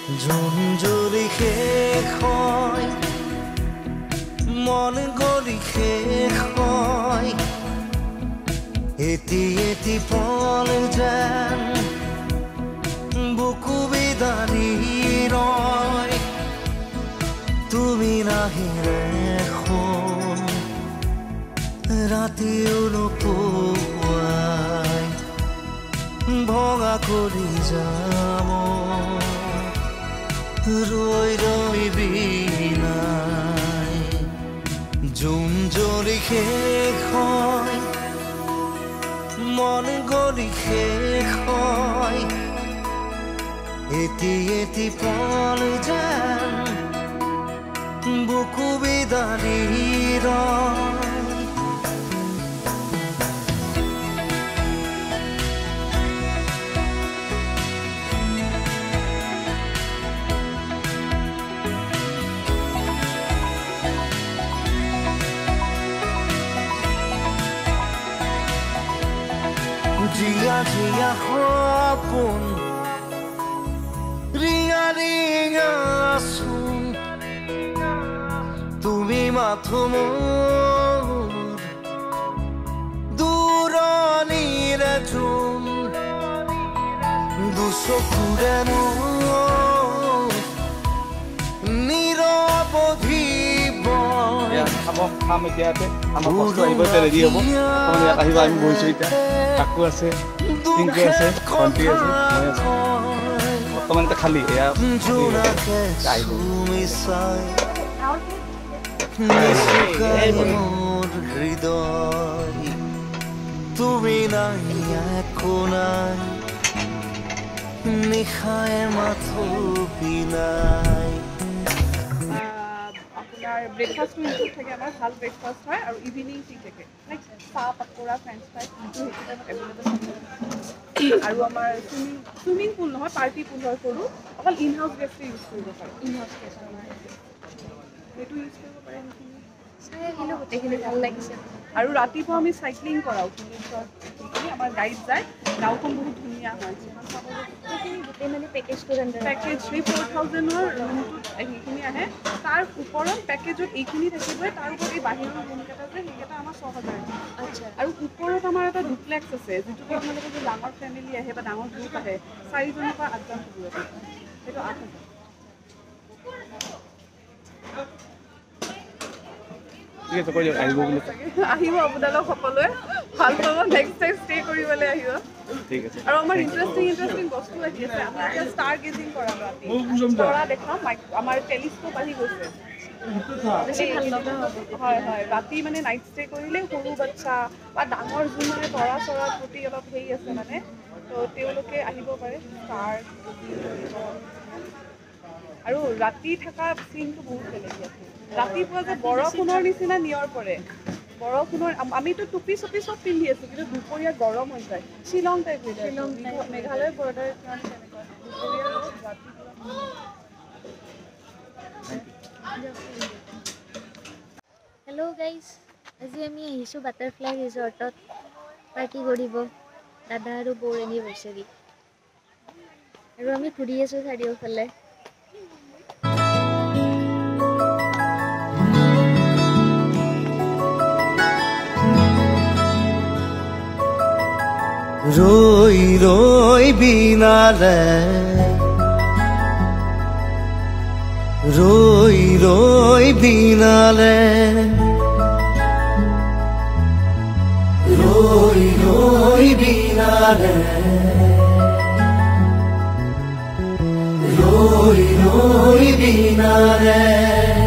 June জুৰি শেষ হয় মন গলি শেষ হয় এটি এটি পল যেন বুকু বিদাৰি ৰয় তুমি নাহিলে এখন ৰাতিও নোপোৱাই ভঙা কৰি যাম ৰৈ ৰৈ বিনাই জুন জলি শেষ হয় মন গলি শেষ হয় এটি এটি পল যেন বুকু বিদাৰি ৰয় জিয়া জিয়া সপোন ৰিঙা ৰিঙা চোন তুমি মাথো মোৰ দূৰণিৰে চোন দুচকুৰে নিৰৱধি খাম এতিয়াতে আমাৰ কষ্ট আহিব এতিয়া ৰেডি হ'ব আপুনি ইয়াত আহিব আমি বহিছোঁ এতিয়া কাকু আছে টিংকু আছে ভণ্টি আছে মই আছোঁ বৰ্তমান এতিয়া খালী এয়া হৃদয় তুমি নাই একো নাই নিশায় মাথো পিনাই ব্রেকফাস্ট ইনক্লুড থাকে আমাৰ ভাল ব্ৰেকফাষ্ট হয় আৰু ইভিনিং টি থাকে লাইক চাহ পকৰা ফ্ৰেঞ্চ ফ্ৰাই কিন্তু সেইটো টাইমত এভেইলেবল আৰু আমাৰ চুইমিং পুল নহয় পাৰ্টি পুল হয় সৰু অকল ইন হাউচ গেষ্টে ইউজ কৰিব পাৰে ইন হাউচ গেষ্ট সেইটো ইউজ কৰিব পাৰে সেইখিনি চাই আহিলোঁ গোটেইখিনি ভাল লাগিছে আৰু ৰাতিপুৱা আমি চাইক্লিং কৰাওঁ আমাৰ গাইড যায় গাঁওখন বহুত ধুনীয়া হয় গোটেই মানে পেকেজটোৰ পেকেজ 4000ৰ ৰুমটোত সেইখিনি আহে তাৰ ওপৰত পেকেজত এইখিনি থাকিবই তাৰ ওপৰত এই বাহিৰৰ ৰুমকেইটা যে সেইকেইটা আমাৰ 6000 আচ্ছা আৰু ওপৰত আমাৰ এটা ডুপ্লেক্স আছে যিটোত আপোনালোকে যদি ডাঙৰ ফেমিলি আহে বা ডাঙৰ গ্ৰুপ আহে 4জনৰ পৰা 8জন থাকিব সেইটো 8000 ঠিক আছে কৈ দিয়ক আহিব বুলি আহিব আপোনালোক সকলোৱে ভাল পাব নেক্সট টাইম ষ্টে কৰিবলৈ আহিব ঠিক আছে আৰু আমাৰ ইণ্টাৰেষ্টিং বস্তু আহি আছে আমি এতিয়া ষ্টাৰ গেজিং কৰাম ৰাতি তৰা দেখাম আমাৰ টেলিস্কোপ আহি গৈছে হয় হয় ৰাতি মানে নাইট ষ্টে কৰিলে সৰু বাচ্চা বা ডাঙৰ যোন মানে তৰা চৰাৰ প্ৰতি অলপ হেৰি আছে মানে তো তেওঁলোকে আহিব পাৰে ষ্টাৰ আৰু ৰাতি থকা চিনটো বহুত বেলেগ আছে ৰাতিপুৱা যে বৰষুণৰ নিচিনা নিয়ৰ পৰে বৰষুণৰ আমিতো টুপি চুপি চব পিন্ধি আছোঁ কিন্তু দুপৰীয়া গৰম হৈ যায় শ্বিলং টাইপ হৈ যায় মেঘালয় বৰ্ডাৰ হেল্ল' গাইজ আজি আমি আহিছোঁ বাটাৰফ্লাই ৰিজৰ্টত পাৰ্টি কৰিব দাদা আৰু বৌৰ এনিভাৰ্চাৰী আৰু আমি ঘূৰি আছোঁ চাৰিওফালে ৰৈ ৰৈ বিনালে ৰৈ ৰৈ বিনালে ৰৈ ৰৈ বিনালে ৰৈ ৰৈ বিনালে